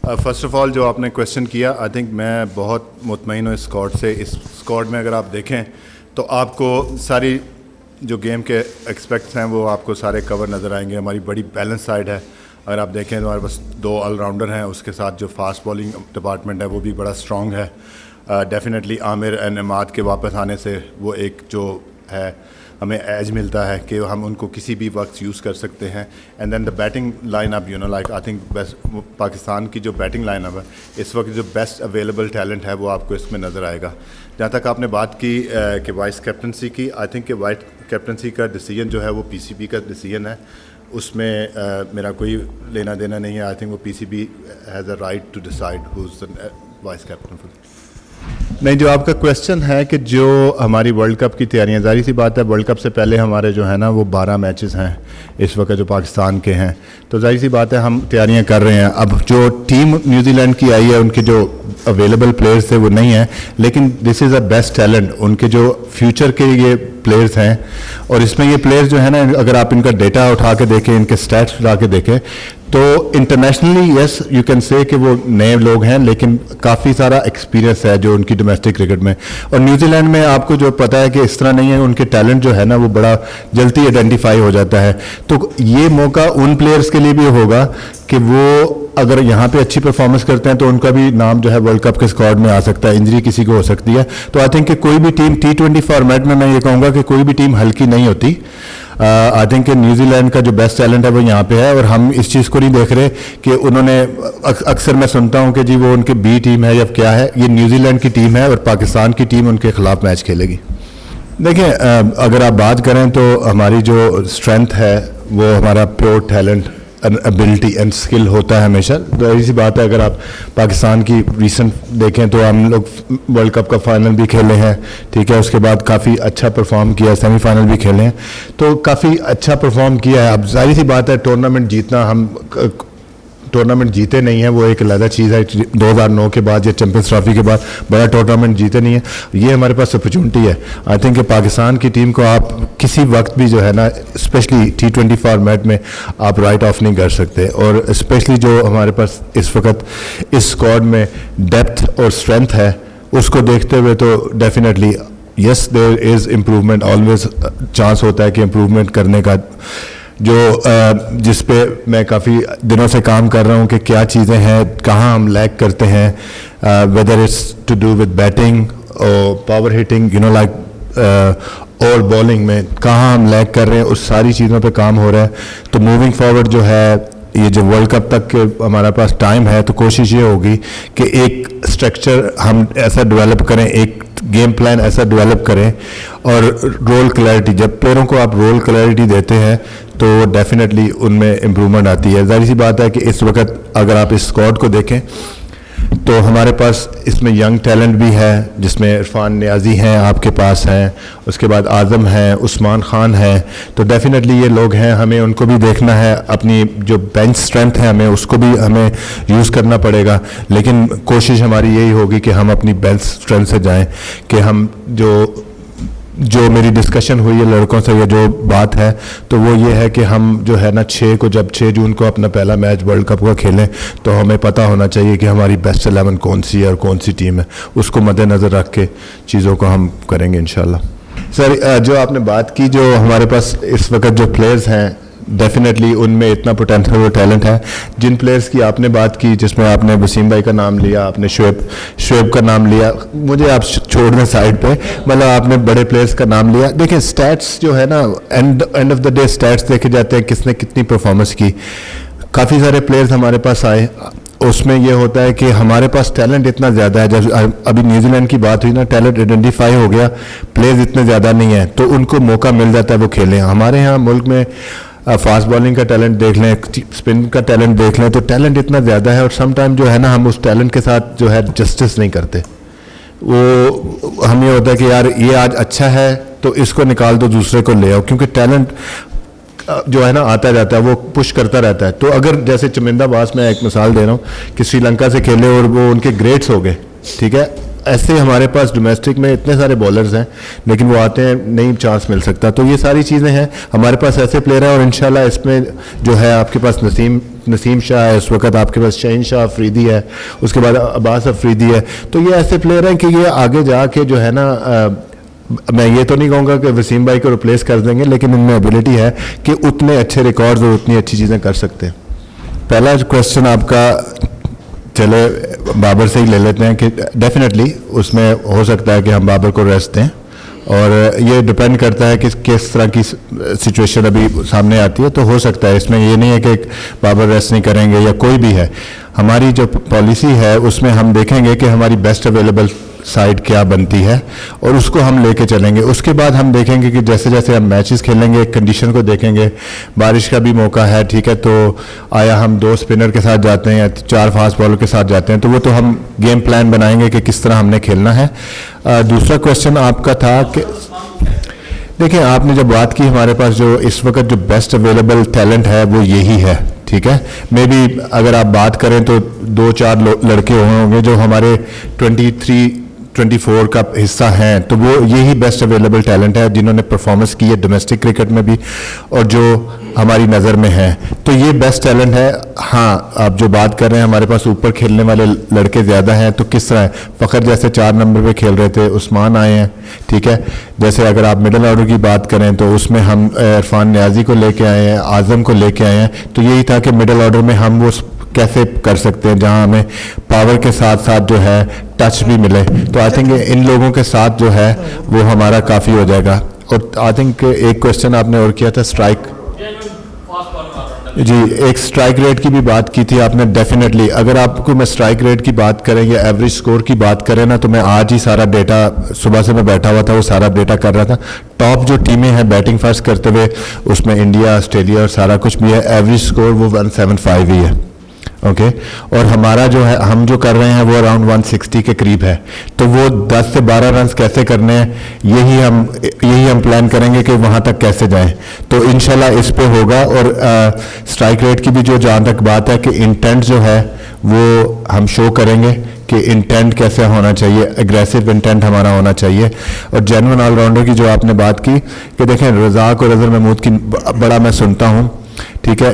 First of all जो आपने question किया, आई थिंक मैं बहुत मुतमईन हूँ इस स्क्वाड से। इस स्क्वाड में अगर आप देखें तो आपको सारी जो गेम के एक्सपेक्ट्स हैं वो आपको सारे कवर नज़र आएंगे। हमारी बड़ी बैलेंस साइड है। अगर आप देखें तो हमारे पास 2 ऑलराउंडर हैं, उसके साथ जो फास्ट बॉलिंग डिपार्टमेंट है वो भी बड़ा स्ट्रॉन्ग है। डेफिनेटली आमिर एंड इमाद के वापस आने से वो एक जो है हमें एज मिलता है कि हम उनको किसी भी वक्त यूज़ कर सकते हैं। And then the batting line up like I think best Pakistan की जो बैटिंग लाइन अप है इस वक्त जो बेस्ट अवेलेबल टैलेंट है वो आपको इसमें नज़र आएगा। जहाँ तक आपने बात की कि वाइस कैप्टनसी की, आई थिंक कि वाइस कैप्टनसी का डिसीजन जो है वो पीसीबी का डिसीजन है, उसमें मेरा कोई लेना देना नहीं है। आई थिंक वो PCB has a right to decide who is the vice captain. नहीं, जो आपका क्वेश्चन है कि जो हमारी वर्ल्ड कप की तैयारियां, जाहिर सी बात है वर्ल्ड कप से पहले हमारे जो है ना वो 12 मैचेस हैं इस वक्त जो पाकिस्तान के हैं, तो जाहिर सी बात है हम तैयारियां कर रहे हैं। अब जो टीम न्यूजीलैंड की आई है उनके जो अवेलेबल प्लेयर्स थे वो नहीं है, लेकिन this is a best talent, उनके जो फ्यूचर के ये प्लेयर्स हैं। और इसमें ये प्लेयर्स जो है ना, अगर आप इनका डेटा उठा के देखें, इनके स्टैट्स उठा के देखें, तो internationally yes you can say कि वो नए लोग हैं, लेकिन काफ़ी सारा एक्सपीरियंस है जो उनकी डोमेस्टिक क्रिकेट में। और न्यूजीलैंड में आपको जो पता है कि इस तरह नहीं है, उनके टैलेंट जो है ना वो बड़ा जल्दी आइडेंटिफाई हो जाता है। तो ये मौका उन प्लेयर्स के लिए भी होगा कि वो अगर यहाँ पे अच्छी परफॉर्मेंस करते हैं तो उनका भी नाम जो है वर्ल्ड कप के स्क्वाड में आ सकता है। इंजरी किसी को हो सकती है, तो आई थिंक कि कोई भी टीम T20 फॉर्मेट में मैं ये कहूँगा कि कोई भी टीम हल्की नहीं होती। आई थिंक कि न्यूजीलैंड का जो बेस्ट टैलेंट है वो यहाँ पे है, और हम इस चीज़ को नहीं देख रहे कि उन्होंने अक्सर मैं सुनता हूँ कि जी वो उनकी बी टीम है या क्या है। ये न्यूजीलैंड की टीम है और पाकिस्तान की टीम उनके खिलाफ मैच खेलेगी। देखिए, अगर आप बात करें तो हमारी जो स्ट्रेंथ है वो हमारा pure talent, ability and skill होता है हमेशा। तो ऐसी बात है, अगर आप पाकिस्तान की रीसेंट देखें तो हम लोग वर्ल्ड कप का फाइनल भी खेले हैं, ठीक है, उसके बाद काफ़ी अच्छा परफॉर्म किया, सेमीफाइनल भी खेले हैं, तो काफ़ी अच्छा परफॉर्म किया है। अब जाहिर सी बात है टूर्नामेंट जीतना, हम टूर्नामेंट जीते नहीं है वो एक अलग चीज़ है। 2009 के बाद या चैंपियंस ट्रॉफी के बाद बड़ा टूर्नामेंट जीते नहीं है, ये हमारे पास अपॉर्चुनिटी है। आई थिंक कि पाकिस्तान की टीम को आप किसी वक्त भी जो है ना, स्पेशली T20 फॉर्मेट में आप राइट ऑफ नहीं कर सकते। और स्पेशली जो हमारे पास इस वक्त इस स्क्वाड में डेप्थ और स्ट्रेंथ है उसको देखते हुए तो definitely yes there is improvement, always chance होता है कि इम्प्रूवमेंट करने का, जो जिस पे मैं काफ़ी दिनों से काम कर रहा हूँ कि क्या चीज़ें हैं, कहाँ हम लैग करते हैं, whether it's to do with batting और पावर हिटिंग लाइक और बॉलिंग में कहाँ हम लैग कर रहे हैं, उस सारी चीज़ों पे काम हो रहा है। तो मूविंग फॉरवर्ड जो है, ये जो वर्ल्ड कप तक के हमारे पास टाइम है, तो कोशिश ये होगी कि एक स्ट्रक्चर हम ऐसा डेवलप करें, एक गेम प्लान ऐसा डेवलप करें, और रोल क्लैरिटी, जब प्लेयरों को आप रोल क्लैरिटी देते हैं तो डेफिनेटली उनमें इम्प्रूवमेंट आती है। जाहिर सी बात है कि इस वक्त अगर आप इस स्क्वाड को देखें तो हमारे पास इसमें यंग टैलेंट भी है, जिसमें इरफान नियाजी हैं आपके पास हैं, उसके बाद आज़म हैं, उस्मान खान है, तो डेफिनेटली ये लोग हैं, हमें उनको भी देखना है। अपनी जो बेंच स्ट्रेंथ है हमें उसको भी हमें यूज़ करना पड़ेगा, लेकिन कोशिश हमारी यही होगी कि हम अपनी बेंच स्ट्रेंथ से जाएं। कि हम जो मेरी डिस्कशन हुई है लड़कों से, ये जो बात है तो वो ये है कि हम जो है ना 6 जून को अपना पहला मैच वर्ल्ड कप का खेलें, तो हमें पता होना चाहिए कि हमारी बेस्ट 11 कौन सी है और कौन सी टीम है, उसको मद्देनज़र रख के चीज़ों को हम करेंगे इंशाल्लाह। सर, जो आपने बात की, जो हमारे पास इस वक्त जो प्लेयर्स हैं डेफिनेटली उनमें इतना पोटेंशियल और टैलेंट है। जिन प्लेयर्स की आपने बात की, जिसमें आपने वसीम भाई का नाम लिया, आपने शुएब का नाम लिया, मुझे आप छोड़ दें साइड पे, मतलब आपने बड़े प्लेयर्स का नाम लिया। देखिए, स्टैट्स जो है ना, end of the day stats देखे जाते हैं, किसने कितनी परफॉर्मेंस की। काफ़ी सारे प्लेयर्स हमारे पास आए, उसमें यह होता है कि हमारे पास टैलेंट इतना ज़्यादा है। जब अभी न्यूजीलैंड की बात हुई ना, टैलेंट आइडेंटिफाई हो गया, प्लेयर्स इतने ज़्यादा नहीं है तो उनको मौका मिल जाता है वो खेलें। हमारे यहाँ मुल्क में फास्ट बॉलिंग का टैलेंट देख लें, स्पिन का टैलेंट देख लें, तो टैलेंट इतना ज़्यादा है, और सम टाइम जो है ना हम उस टैलेंट के साथ जो है जस्टिस नहीं करते। वो हमें होता है कि यार ये आज अच्छा है तो इसको निकाल दो, दूसरे को ले आओ, क्योंकि टैलेंट जो है ना आता जाता है, वो पुश करता रहता है। तो अगर जैसे चमिंदा बास, मैं एक मिसाल दे रहा हूँ कि श्रीलंका से खेले और वो उनके ग्रेड्स हो गए, ठीक है, ऐसे हमारे पास डोमेस्टिक में इतने सारे बॉलर्स हैं, लेकिन वो आते हैं नहीं चांस मिल सकता। तो ये सारी चीज़ें हैं, हमारे पास ऐसे प्लेयर हैं और इंशाल्लाह इसमें जो है आपके पास नसीम शाह है, इस वक्त आपके पास शहीन शाह अफरीदी है, उसके बाद अब्बास अफरीदी है। तो ये ऐसे प्लेयर हैं कि ये आगे जाके जो है ना मैं ये तो नहीं कहूँगा कि वसीम भाई को रिप्लेस कर देंगे, लेकिन इनमें एबिलिटी है कि उतने अच्छे रिकॉर्ड्स और उतनी अच्छी चीज़ें कर सकते हैं। पहला क्वेश्चन आपका, चले बाबर से ही ले लेते हैं कि डेफिनेटली उसमें हो सकता है कि हम बाबर को रेस्ट दें, और ये डिपेंड करता है कि किस तरह की सिचुएशन अभी सामने आती है। तो हो सकता है, इसमें ये नहीं है कि बाबर रेस्ट नहीं करेंगे या कोई भी है। हमारी जो पॉलिसी है उसमें हम देखेंगे कि हमारी बेस्ट अवेलेबल साइड क्या बनती है और उसको हम लेके चलेंगे। उसके बाद हम देखेंगे कि जैसे जैसे हम मैचेस खेलेंगे कंडीशन को देखेंगे, बारिश का भी मौका है, ठीक है, तो आया हम 2 स्पिनर के साथ जाते हैं या 4 फास्ट बॉलर के साथ जाते हैं, तो वो तो हम गेम प्लान बनाएंगे कि किस तरह हमने खेलना है। दूसरा क्वेश्चन आपका था कि देखिए, आपने जब बात की हमारे पास जो इस वक्त जो बेस्ट अवेलेबल टैलेंट है वो यही है, ठीक है। मे बी अगर आप बात करें तो 2-4 लड़के होंगे जो हमारे 23-24 का हिस्सा हैं, तो वो यही बेस्ट अवेलेबल टैलेंट है जिन्होंने परफॉर्मेंस की है डोमेस्टिक क्रिकेट में भी और जो हमारी नज़र में है, तो ये बेस्ट टैलेंट है। हाँ, आप जो बात कर रहे हैं हमारे पास ऊपर खेलने वाले लड़के ज़्यादा हैं, तो किस तरह है, फ़खर जैसे 4 नंबर पे खेल रहे थे, उस्मान आए हैं, ठीक है। जैसे अगर आप मिडिल ऑर्डर की बात करें तो उसमें हम इरफान नियाजी को लेके आए हैं, आज़म को लेके आए हैं, तो यही था कि मिडिल ऑर्डर में हम वो कैसे कर सकते हैं जहां हमें पावर के साथ साथ जो है टच भी मिले। तो आई थिंक इन लोगों के साथ जो है वो हमारा काफ़ी हो जाएगा। और आई थिंक एक क्वेश्चन आपने और किया था स्ट्राइक, जी, एक स्ट्राइक रेट की भी बात की थी आपने। डेफिनेटली अगर आपको मैं स्ट्राइक रेट की बात करें या एवरेज स्कोर की बात करें ना, तो मैं आज ही सारा डेटा, सुबह से मैं बैठा हुआ था वो सारा डेटा कर रहा था। टॉप जो टीमें हैं बैटिंग फर्स्ट करते हुए उसमें इंडिया, ऑस्ट्रेलिया और सारा कुछ भी है, एवरेज स्कोर वो 175 ही है, ओके। और हमारा जो है, हम जो कर रहे हैं वो अराउंड 160 के करीब है। तो वो 10 से 12 रन कैसे करने हैं, यही हम प्लान करेंगे कि वहाँ तक कैसे जाएं। तो इंशाल्लाह इस पे होगा। और स्ट्राइक रेट की भी जो जहाँ तक बात है कि इंटेंट जो है वो हम शो करेंगे कि इंटेंट कैसे होना चाहिए, एग्रेसिव इंटेंट हमारा होना चाहिए। और जेन्युइन ऑलराउंडर की जो आपने बात की कि देखें, रज़ाक और अज़हर महमूद की बड़ा मैं सुनता हूँ, ठीक है।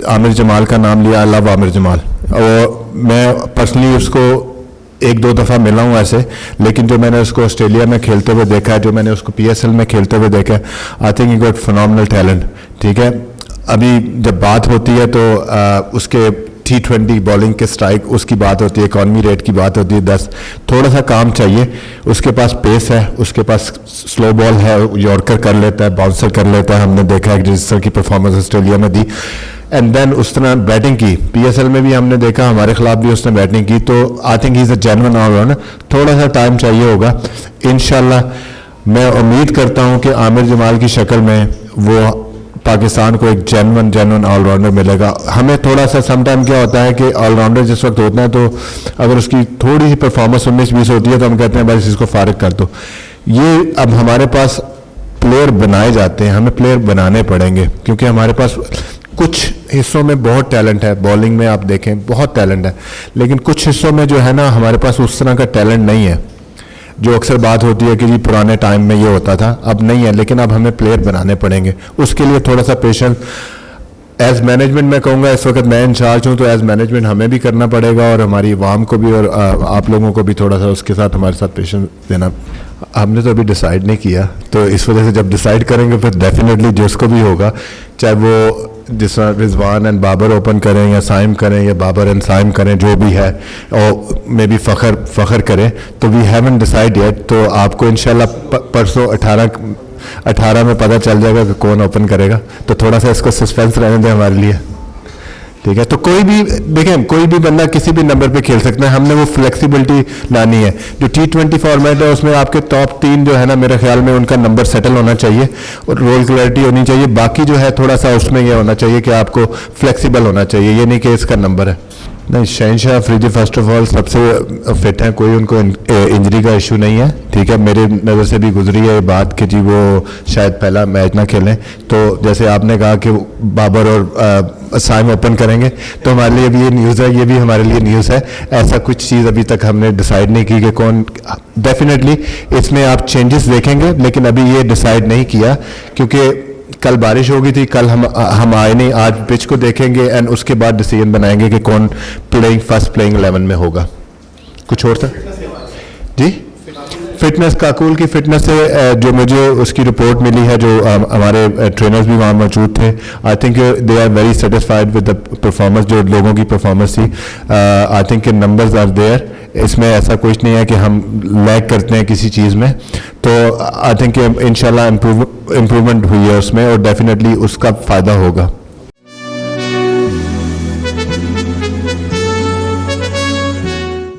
आमिर जमाल का नाम लिया, आई लव आमिर जमाल, और मैं पर्सनली उसको 1-2 दफ़ा मिला हूँ ऐसे, लेकिन जो मैंने उसको ऑस्ट्रेलिया में खेलते हुए देखा है, जो मैंने उसको PSL में खेलते हुए देखा है, I think he got phenomenal talent, ठीक है। अभी जब बात होती है तो उसके T20 बॉलिंग के स्ट्राइक, उसकी बात होती है, इकॉनमी रेट की बात होती है 10, थोड़ा सा काम चाहिए। उसके पास पेस है, उसके पास स्लो बॉल है, यॉर्कर कर लेता है, बाउंसर कर लेता है, हमने देखा है जिस तरह की परफॉर्मेंस ऑस्ट्रेलिया में दी। एंड देन उस तरह बैटिंग की PSL में भी हमने देखा, हमारे खिलाफ भी उसने बैटिंग की। तो I think he is a genuine all-rounder. थोड़ा सा टाइम चाहिए होगा, इंशाल्लाह मैं उम्मीद करता हूं कि आमिर जमाल की शक्ल में वो पाकिस्तान को एक जेन्युइन ऑलराउंडर मिलेगा। हमें थोड़ा सा समटाइम क्या होता है कि ऑलराउंडर जिस वक्त होता है, तो अगर उसकी थोड़ी सी परफॉर्मेंस 19-20 होती है तो हम कहते हैं बस इसको फारिग कर दो। ये अब हमारे पास प्लेयर बनाए जाते हैं, हमें प्लेयर बनाने पड़ेंगे, क्योंकि हमारे पास कुछ हिस्सों में बहुत टैलेंट है। बॉलिंग में आप देखें बहुत टैलेंट है, लेकिन कुछ हिस्सों में जो है ना हमारे पास उस तरह का टैलेंट नहीं है। जो अक्सर बात होती है कि जी पुराने टाइम में ये होता था, अब नहीं है, लेकिन अब हमें प्लेयर बनाने पड़ेंगे। उसके लिए थोड़ा सा पेशेंस एज मैनेजमेंट मैं कहूँगा, इस वक्त मैं इंचार्ज हूँ, तो एज मैनेजमेंट हमें भी करना पड़ेगा और हमारी आवाम को भी और आप लोगों को भी थोड़ा सा उसके साथ हमारे साथ पेशेंस देना। हमने तो अभी डिसाइड नहीं किया, तो इस वजह से जब डिसाइड करेंगे फिर डेफिनेटली जिसको भी होगा, चाहे वो जिस तरह रिजवान एंड बाबर ओपन करें या साइम करें या बाबर एंड साइम करें, जो भी है, और मे बी फ़खर करें, तो वी हैवंट डिसाइड येट। तो आपको इंशाल्लाह परसों 18 में पता चल जाएगा कि कौन ओपन करेगा। तो थोड़ा सा इसको सस्पेंस रहने दें हमारे लिए, ठीक है। तो कोई भी देखें, कोई भी बंदा किसी भी नंबर पे खेल सकता है, हमने वो फ्लेक्सिबिलिटी लानी है। जो T20 फॉर्मेट है उसमें आपके टॉप 3 जो है ना, मेरे ख्याल में उनका नंबर सेटल होना चाहिए और रोल क्लैरिटी होनी चाहिए। बाकी जो है थोड़ा सा उसमें यह होना चाहिए कि आपको फ्लेक्सिबल होना चाहिए, ये नहीं कि इसका नंबर है। नहीं, Shaheen Shah Afridi first of all सबसे फिट हैं, कोई उनको इंजरी का इशू नहीं है, ठीक है। मेरे नज़र से भी गुजरी है ये बात कि जी वो शायद पहला मैच ना खेलें। तो जैसे आपने कहा कि बाबर और साइम ओपन करेंगे, तो हमारे लिए भी ये न्यूज़ है, ये भी हमारे लिए न्यूज़ है। ऐसा कुछ चीज़ अभी तक हमने डिसाइड नहीं की कि कौन, डेफिनेटली इसमें आप चेंजेस देखेंगे, लेकिन अभी ये डिसाइड नहीं किया क्योंकि कल बारिश हो गई थी, कल हम आए नहीं, आज पिच को देखेंगे एंड उसके बाद डिसीजन बनाएंगे कि कौन फर्स्ट प्लेइंग 11 में होगा। कुछ और था जी? फिटनेस, काकूल की फिटनेस से जो मुझे उसकी रिपोर्ट मिली है, जो हमारे ट्रेनर्स भी वहाँ मौजूद थे, I think they are very satisfied with the performance, जो लोगों की परफॉर्मेंस थी। I think numbers are there, इसमें ऐसा कुछ नहीं है कि हम लैग करते हैं किसी चीज़ में, तो आई थिंक इंशाल्लाह इम्प्रूवमेंट हुई है उसमें और डेफिनेटली उसका फ़ायदा होगा।